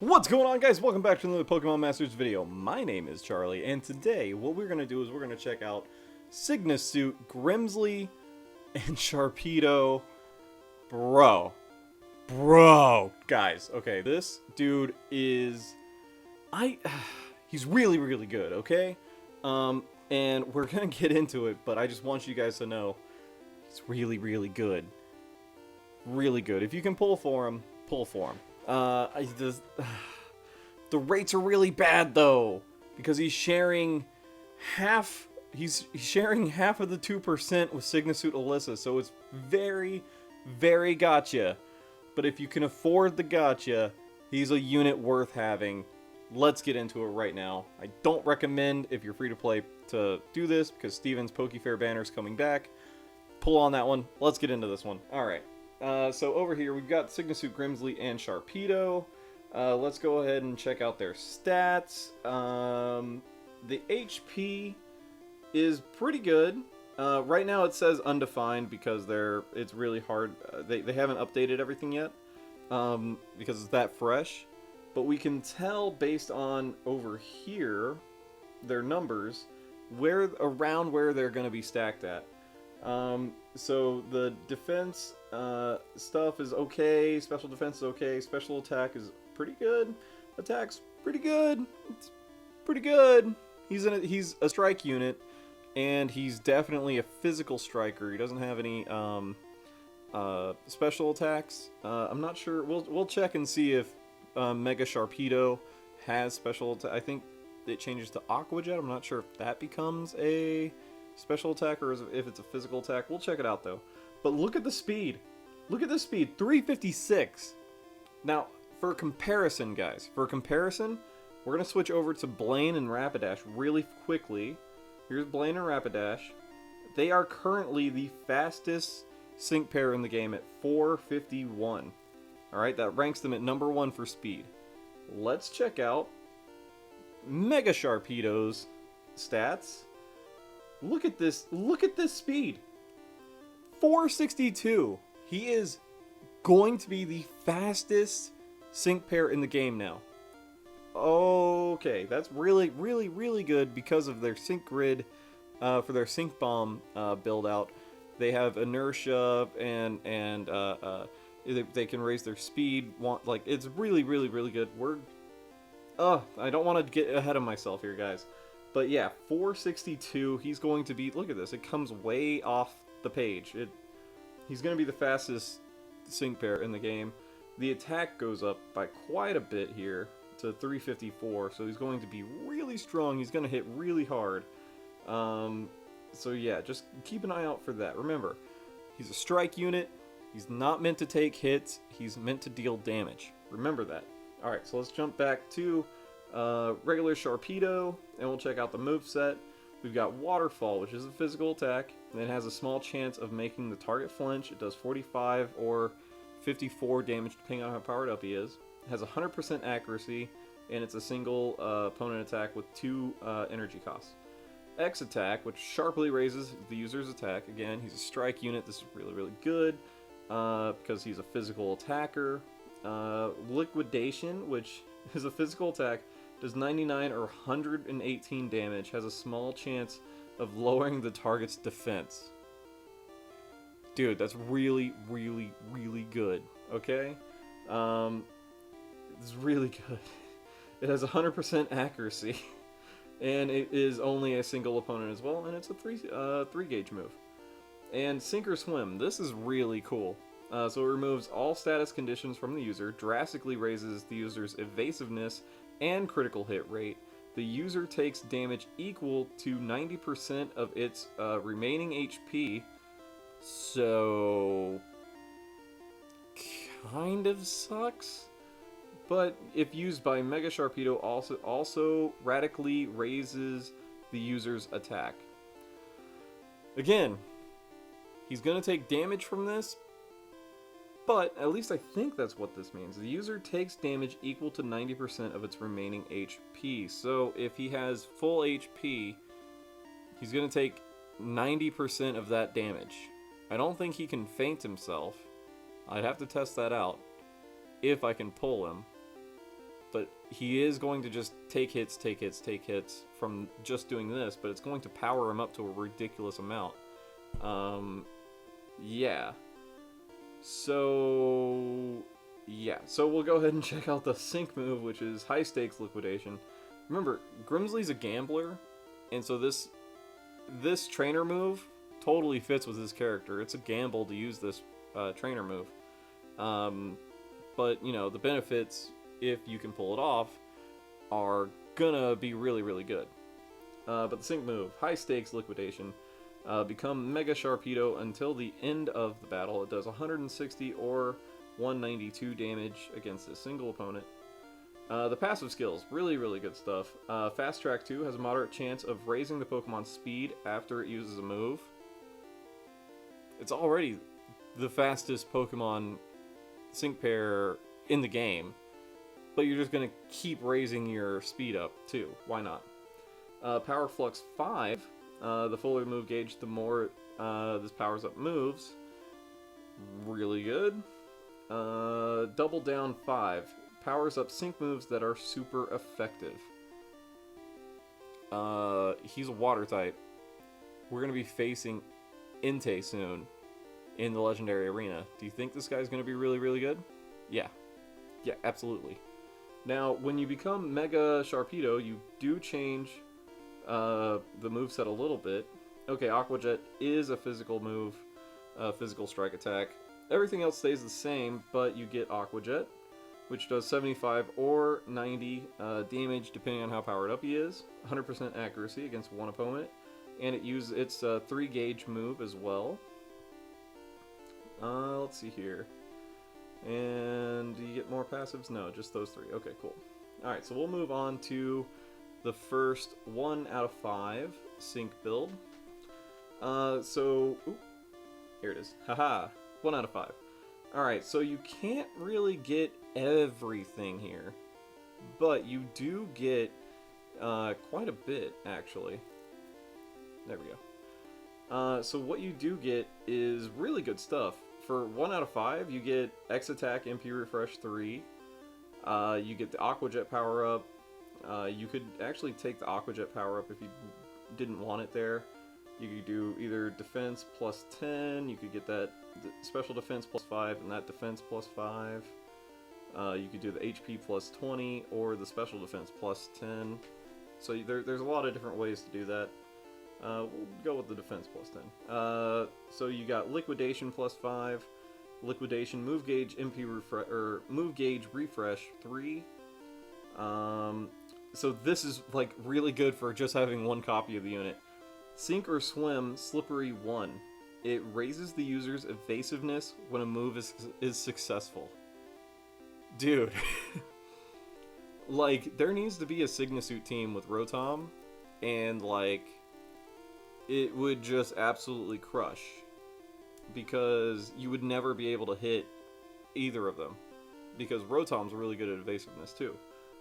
What's going on, guys? Welcome back to another Pokemon Masters video. My name is Charlie, and today what we're going to do is we're going to check out Sygna suit, Grimsley and Sharpedo. Bro. Guys, okay, this dude is... he's really, really good, okay? And we're going to get into it, but I just want you guys to know he's really, really good. Really good. If you can pull for him, pull for him. The rates are really bad though, because he's sharing half. He's sharing half of the 2% with Sygna Suit Alyssa, so it's very, very gotcha. But if you can afford the gotcha, he's a unit worth having. Let's get into it right now. I don't recommend, if you're free to play, to do this because Steven's Pokefair banner's coming back. Pull on that one. Let's get into this one. All right. So over here, we've got Sygna Suit, Grimsley, and Sharpedo. Let's go ahead and check out their stats. The HP is pretty good. Right now it says undefined because it's really hard. They haven't updated everything yet because it's that fresh. But we can tell based on over here, their numbers, around where they're going to be stacked at. So the defense stuff is okay, special defense is okay, special attack is pretty good, attack's pretty good, it's pretty good. He's a strike unit, and he's definitely a physical striker. He doesn't have any special attacks. I'm not sure, we'll check and see if Mega Sharpedo has special attack. I think it changes to Aqua Jet. I'm not sure if that becomes a special attack or if it's a physical attack. We'll check it out though. But look at the speed. Look at the speed. 356. Now, for comparison, guys. For comparison, we're going to switch over to Blaine and Rapidash really quickly. Here's Blaine and Rapidash. They are currently the fastest sync pair in the game at 451. Alright, that ranks them at number 1 for speed. Let's check out Mega Sharpedo's stats. Look at this speed. 462. He is going to be the fastest sync pair in the game now. Okay, that's really, really, really good because of their sync grid for their sync bomb build out. They have inertia and they can raise their speed. It's really, really, really good. I don't want to get ahead of myself here, guys. But yeah, 462, he's going to be, look at this, it comes way off the page. He's going to be the fastest sync pair in the game. The attack goes up by quite a bit here to 354, so he's going to be really strong. He's going to hit really hard. So yeah, just keep an eye out for that. Remember, he's a strike unit. He's not meant to take hits. He's meant to deal damage. Remember that. Alright, so let's jump back to regular Sharpedo, and we'll check out the moveset. We've got Waterfall, which is a physical attack, and it has a small chance of making the target flinch. It does 45 or 54 damage depending on how powered up he is. It has 100% accuracy, and it's a single opponent attack with 2 energy costs. X attack, which sharply raises the user's attack. Again, he's a strike unit. This is really, really good because he's a physical attacker. Liquidation, which is a physical attack, does 99 or 118 damage, has a small chance of lowering the target's defense. Dude, that's really, really, really good, okay? It's really good. It has 100% accuracy, and it is only a single opponent as well, and it's a 3 gauge move. And Sink or Swim, this is really cool. So it removes all status conditions from the user, drastically raises the user's evasiveness and critical hit rate. The user takes damage equal to 90% of its remaining HP, so kind of sucks. But if used by Mega Sharpedo, also radically raises the user's attack. Again, he's going to take damage from this, but at least I think that's what this means. The user takes damage equal to 90% of its remaining HP. So if he has full HP, he's going to take 90% of that damage. I don't think he can feint himself. I'd have to test that out if I can pull him. but he is going to just take hits, take hits, take hits from just doing this, but it's going to power him up to a ridiculous amount. Yeah. So we'll go ahead and check out the sync move, which is high stakes liquidation. Remember, Grimsley's a gambler, and so this trainer move totally fits with his character. It's a gamble to use this trainer move. But, you know, the benefits, if you can pull it off, are gonna be really, really good. But the sync move, high stakes liquidation, become Mega Sharpedo until the end of the battle. It does 160 or 192 damage against a single opponent. The passive skills, really, really good stuff. Fast Track 2 has a moderate chance of raising the Pokemon's speed after it uses a move. It's already the fastest Pokemon sync pair in the game, but you're just going to keep raising your speed up too. Why not? Power Flux 5, the fuller the move gauge, the more this powers up moves. Really good. Double Down 5 powers up sync moves that are super effective. He's a water type. We're going to be facing Entei soon in the Legendary Arena. Do you think this guy's going to be really, really good? Yeah. Yeah, absolutely. Now, when you become Mega Sharpedo, you do change the moveset a little bit. Okay, Aqua Jet is a physical move, physical strike attack. Everything else stays the same, but you get Aqua Jet, which does 75 or 90 damage depending on how powered up he is. 100% accuracy against one opponent, and it uses its 3-gauge move as well. Let's see here. And do you get more passives? No, just those 3. Okay, cool. Alright, so we'll move on to the first 1 out of 5 sync build. Here it is. Haha, 1 out of 5. Alright, so you can't really get everything here, but you do get quite a bit, actually. There we go. So what you do get is really good stuff. For 1 out of 5, you get X Attack, MP Refresh 3. You get the Aqua Jet power up. You could actually take the Aqua Jet power up if you didn't want it there. You could do either defense plus 10. You could get that special defense plus 5 and that defense plus 5. You could do the HP plus 20 or the special defense plus 10. So there's a lot of different ways to do that. We'll go with the defense plus 10. So you got liquidation plus 5, liquidation, move gauge, MP refresh, or move gauge refresh 3. So this is like really good for just having one copy of the unit. Sink or Swim Slippery 1. It raises the user's evasiveness when a move is successful. Dude. Like, there needs to be a Sygna suit team with Rotom, and like, it would just absolutely crush, because you would never be able to hit either of them, because Rotom's really good at evasiveness too,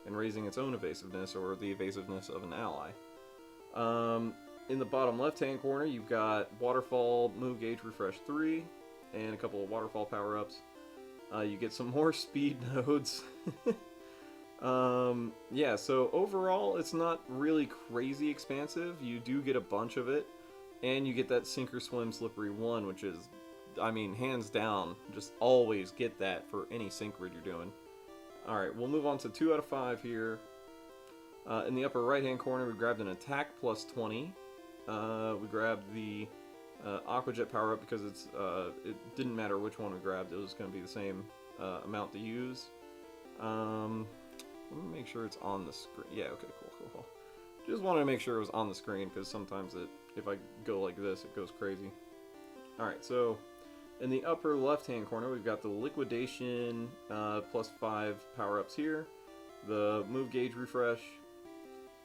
and raising its own evasiveness or the evasiveness of an ally. In the bottom left hand corner you've got Waterfall, Move Gauge Refresh 3, and a couple of Waterfall power-ups. You get some more speed nodes. Yeah, so overall it's not really crazy expansive. You do get a bunch of it, and you get that Sink or Swim Slippery 1, which is, I mean, hands down, just always get that for any sync grid you're doing. Alright, we'll move on to 2 out of 5 here. In the upper right hand corner we grabbed an attack plus 20. We grabbed the Aqua Jet power up because it didn't matter which one we grabbed, it was going to be the same amount to use. Let me make sure it's on the screen. Yeah, okay, cool. Just wanted to make sure it was on the screen, because sometimes if I go like this, it goes crazy. Alright, so in the upper left-hand corner, we've got the Liquidation plus 5 power-ups here. The Move Gauge Refresh.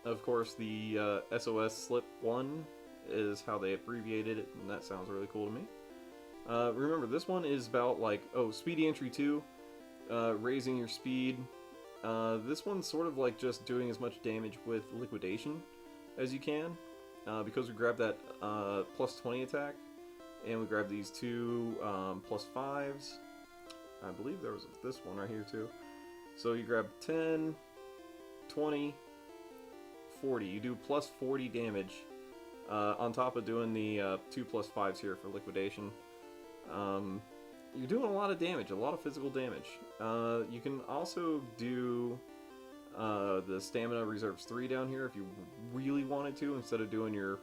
Of course, the SOS Slip 1 is how they abbreviated it, and that sounds really cool to me. Remember, this one is about, like, Speedy Entry 2, raising your speed. This one's sort of like just doing as much damage with Liquidation as you can, because we grabbed that plus 20 attack, and we grabbed these 2 plus 5s. I believe there was this one right here too. So you grab 10, 20, 40. You do plus 40 damage on top of doing the 2 plus 5s here for liquidation. You're doing a lot of damage, a lot of physical damage. You can also do the stamina reserves 3 down here if you really wanted to, instead of doing your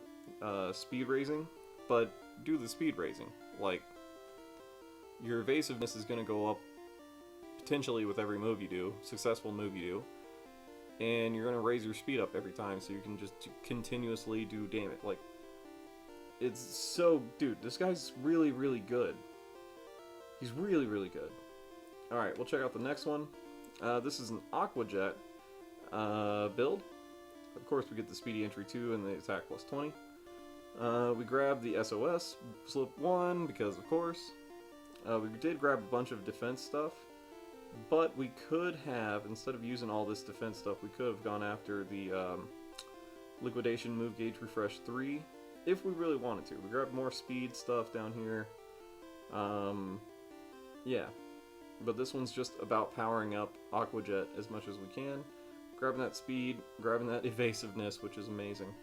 speed raising. But do the speed raising. Like, your evasiveness is going to go up potentially with every move you do, successful move you do. And you're going to raise your speed up every time, so you can just continuously do damage. Like, it's so... Dude, this guy's really, really good. He's really, really good. Alright, we'll check out the next one. This is an Aqua Jet build. Of course, we get the speedy entry 2 and the attack plus 20. We grab the SOS, slip 1, because of course. We did grab a bunch of defense stuff. But we could have, instead of using all this defense stuff, we could have gone after the liquidation move gauge refresh 3, if we really wanted to. We grabbed more speed stuff down here. Yeah. But this one's just about powering up Aqua Jet as much as we can. Grabbing that speed, grabbing that evasiveness, which is amazing.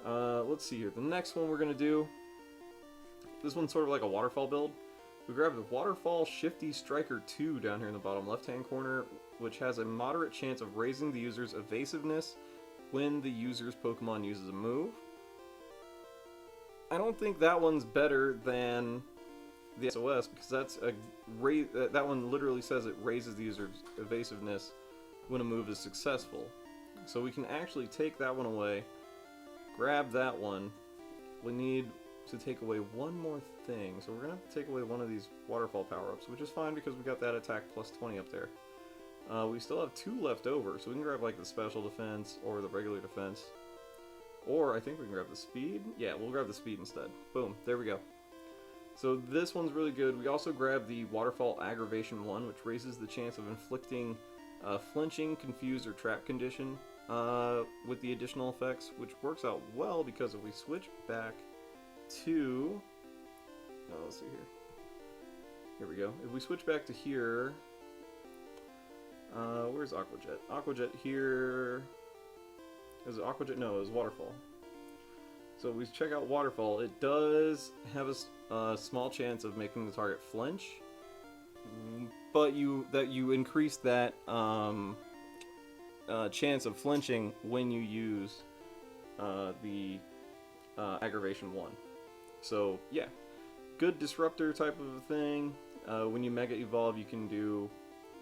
Let's see here. The next one we're going to do, this one's sort of like a waterfall build. We grabbed the Waterfall Shifty Striker 2 down here in the bottom left-hand corner, which has a moderate chance of raising the user's evasiveness when the user's Pokemon uses a move. I don't think that one's better than the SOS, because that's that one literally says it raises the user's evasiveness when a move is successful. So we can actually take that one away, grab that one. We need to take away one more thing, so we're gonna have to take away one of these waterfall power-ups, which is fine because we got that attack plus 20 up there. We still have 2 left over, so we can grab like the special defense or the regular defense, or I think we can grab the speed. Yeah, we'll grab the speed instead. Boom, there we go. So this one's really good. We also grab the Waterfall Aggravation 1, which raises the chance of inflicting flinching, confused, or trap condition with the additional effects, which works out well because if we switch back to... Oh, let's see here. Here we go. If we switch back to here... where's Aqua Jet? Aqua Jet here... Is it Aqua Jet? No, it was Waterfall. So if we check out Waterfall, it does have a small chance of making the target flinch, but you increase that chance of flinching when you use the Aggravation 1. So yeah, good disruptor type of a thing. When you Mega Evolve, you can do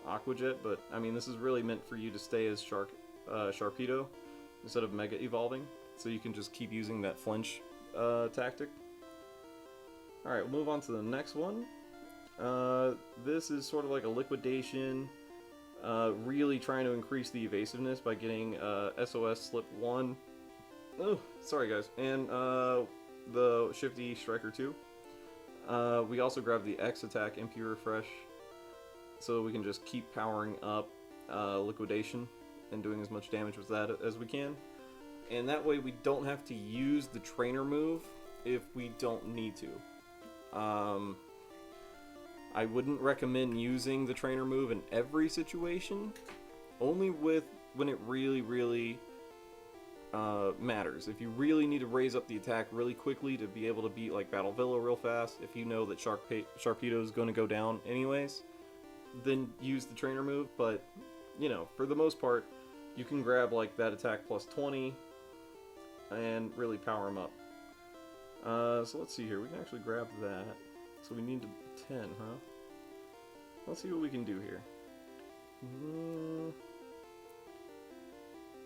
Aqua Jet, but I mean this is really meant for you to stay as Sharpedo instead of Mega Evolving, so you can just keep using that flinch tactic. Alright, we'll move on to the next one. This is sort of like a liquidation, really trying to increase the evasiveness by getting SOS Slip 1. Oh, sorry guys. And the Shifty Striker 2. We also grab the X attack MP refresh, so we can just keep powering up liquidation and doing as much damage with that as we can. And that way we don't have to use the trainer move if we don't need to. I wouldn't recommend using the trainer move in every situation, only when it really, really matters. If you really need to raise up the attack really quickly to be able to beat like Battle Villa real fast, if you know that Sharpedo is going to go down anyways, then use the trainer move. But, you know, for the most part, you can grab like that attack plus 20 and really power him up. So let's see here. We can actually grab that. So we need 10, huh? Let's see what we can do here.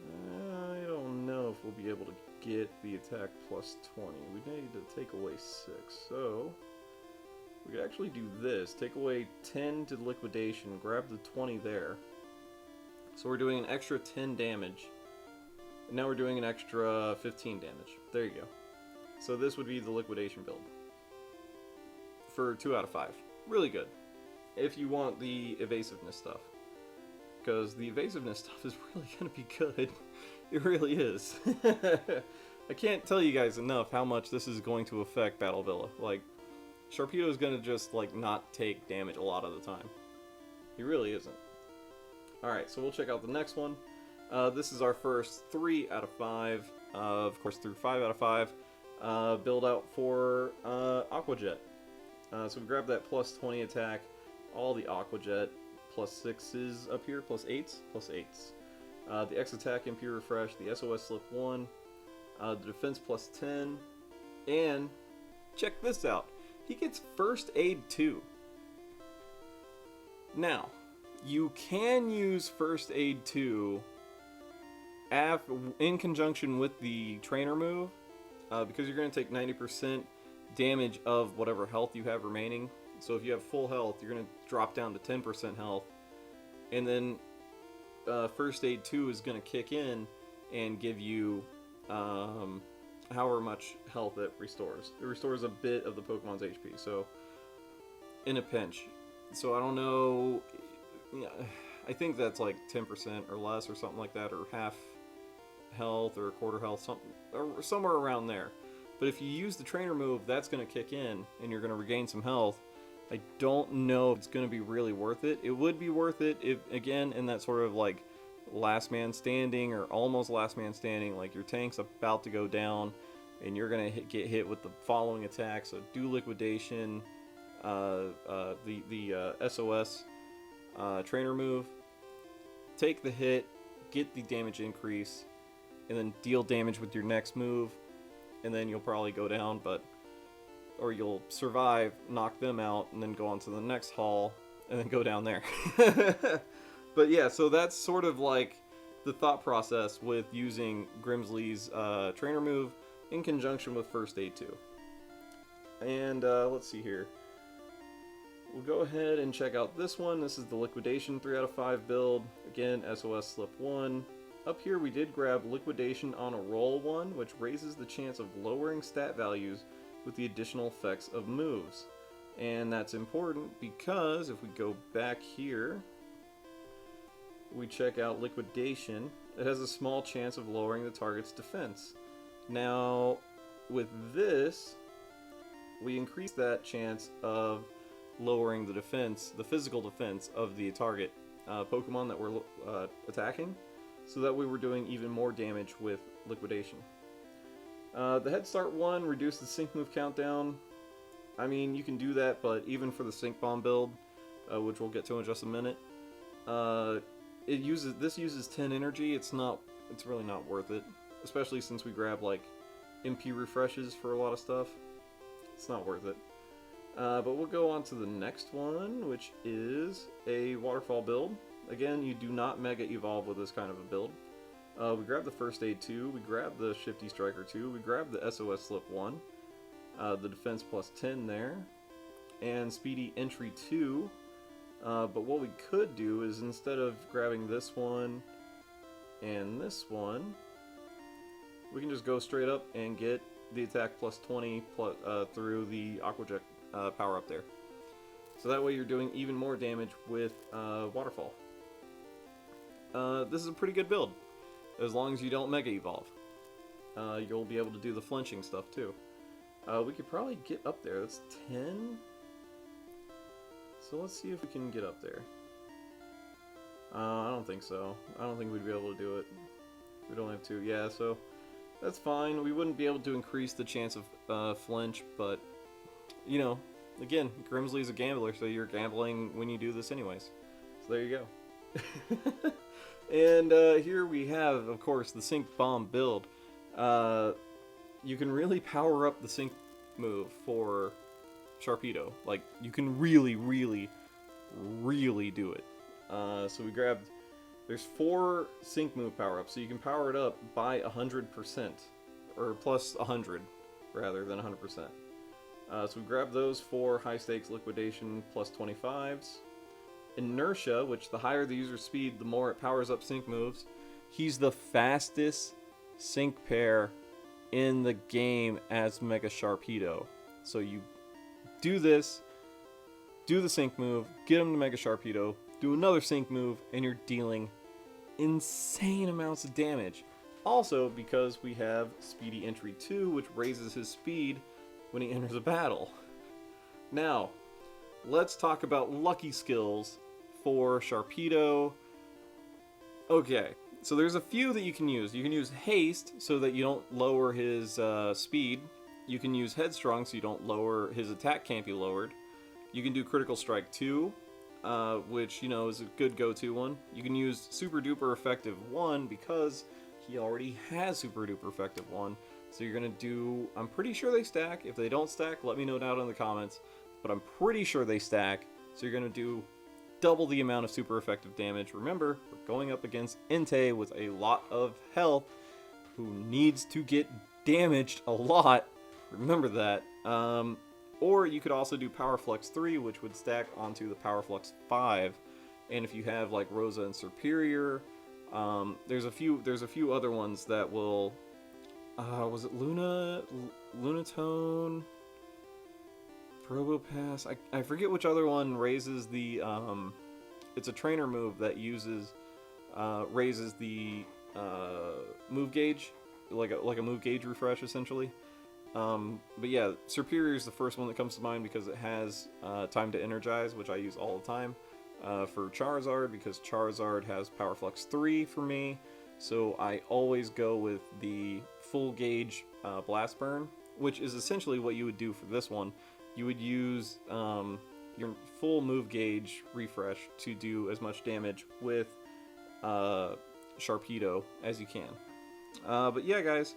I don't know if we'll be able to get the attack plus 20. We need to take away 6. So we could actually do this. Take away 10 to liquidation. Grab the 20 there. So we're doing an extra 10 damage. And now we're doing an extra 15 damage. There you go. So this would be the liquidation build. For 2 out of 5. Really good. If you want the evasiveness stuff. Because the evasiveness stuff is really going to be good. It really is. I can't tell you guys enough how much this is going to affect Battle Villa. Like, Sharpedo is going to just, like, not take damage a lot of the time. He really isn't. Alright, so we'll check out the next one. This is our first 3 out of 5, of course through 5 out of 5, build out for Aqua Jet. So we grab that plus 20 attack, all the Aqua Jet, plus 6s up here, plus 8s, plus 8s. The X attack, MP refresh, the SOS slip 1, the defense plus 10, and check this out, he gets first aid 2. Now, you can use first aid 2 in conjunction with the trainer move, because you're going to take 90% damage of whatever health you have remaining. So if you have full health, you're going to drop down to 10% health, and then first aid 2 is going to kick in and give you however much health it restores. It restores a bit of the Pokemon's HP, so in a pinch. So I don't know, I think that's like 10% or less or something like that, or half health or a quarter health, something, or somewhere around there. But if you use the trainer move, that's going to kick in and you're going to regain some health. I don't know if it's going to be really worth it. It would be worth it if, again, in that sort of like last man standing or almost last man standing, like your tank's about to go down and you're going to get hit with the following attacks. So do liquidation, the SOS trainer move, take the hit, get the damage increase, and then deal damage with your next move, and then you'll probably go down, or you'll survive, knock them out, and then go on to the next hall, and then go down there. But yeah, so that's sort of like the thought process with using Grimsley's trainer move in conjunction with First Aid 2. And let's see here. We'll go ahead and check out this one. This is the Liquidation 3 out of 5 build. Again, SOS Slip 1. Up here we did grab Liquidation on a roll 1, which raises the chance of lowering stat values with the additional effects of moves. And that's important because if we go back here, we check out Liquidation, it has a small chance of lowering the target's defense. Now, with this, we increase that chance of lowering the defense, the physical defense of the target Pokemon that we're attacking, so that way we're doing even more damage with Liquidation. The Head Start 1 reduced the Sync Move countdown. I mean, you can do that, but even for the Sync Bomb build, which we'll get to in just a minute, this uses 10 energy. It's really not worth it, especially since we grab like MP refreshes for a lot of stuff. It's not worth it. But we'll go on to the next one, which is a Waterfall build. Again, you do not Mega Evolve with this kind of a build. We grab the First Aid 2, we grab the Shifty Striker 2, we grab the SOS Slip 1, the Defense plus 10 there, and Speedy Entry 2. But what we could do is, instead of grabbing this one and this one, we can just go straight up and get the attack plus 20 plus, through the Aqua Jet power up there. So that way you're doing even more damage with Waterfall. This is a pretty good build, as long as you don't Mega Evolve. You'll be able to do the flinching stuff too. We could probably get up there. That's 10. So let's see if we can get up there. I don't think so. I don't think we'd be able to do it. We don't have to. Yeah, so that's fine. We wouldn't be able to increase the chance of flinch, but you know, again, Grimsley's a gambler, so you're gambling when you do this anyways. So there you go. And here we have, of course, the Sync Bomb build. You can really power up the Sync move for Sharpedo. Like, you can really, really, really do it. So we grabbed, there's 4 Sync move power-ups, so you can power it up by 100%, or plus 100, rather than 100%. So we grabbed those 4 high-stakes Liquidation plus 25s. Inertia, which the higher the user's speed, the more it powers up Sync moves. He's the fastest Sync pair in the game as Mega Sharpedo. So you do this, do the Sync move, get him to Mega Sharpedo, do another Sync move, and you're dealing insane amounts of damage. Also, because we have Speedy Entry 2, which raises his speed when he enters a battle. Now, let's talk about lucky skills for Sharpedo. Okay, So there's a few that you can use. You can use haste so that you don't lower his speed. You can use headstrong so you don't lower his attack, can't be lowered. You can do critical strike 2, which, you know, is a good go-to one. You can use super duper effective 1 because he already has super duper effective 1. So you're gonna do, I'm pretty sure they stack. If they don't stack, let me know down in the comments. But I'm pretty sure they stack. So you're gonna do double the amount of super effective damage. Remember, we're going up against Entei with a lot of health, who needs to get damaged a lot. Remember that. Or you could also do Power Flux 3, which would stack onto the Power Flux 5. And if you have like Rosa and Superior, there's a few other ones that will. Was it Lunatone? Probopass? I forget which other one raises the. It's a trainer move that uses raises the move gauge, like a move gauge refresh essentially. But yeah, Superior is the first one that comes to mind because it has time to energize, which I use all the time. For Charizard, because Charizard has Power Flux 3 for me, so I always go with the full gauge Blast Burn, which is essentially what you would do for this one. You would use your full move gauge refresh to do as much damage with Sharpedo as you can. But yeah, guys,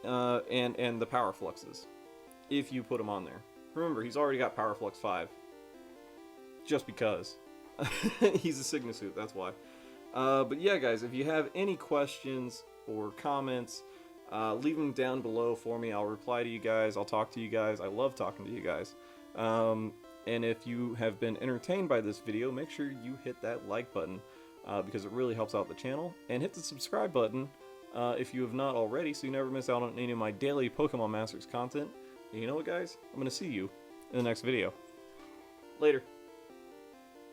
and the Power Fluxes, if you put them on there. Remember, he's already got Power Flux 5, just because. He's a Sygna suit, that's why. But yeah, guys, if you have any questions or comments, leave them down below for me. I'll reply to you guys. I'll talk to you guys. I love talking to you guys. And if you have been entertained by this video, make sure you hit that like button because it really helps out the channel. And hit the subscribe button if you have not already, so you never miss out on any of my daily Pokemon Masters content. And you know what, guys? I'm going to see you in the next video. Later.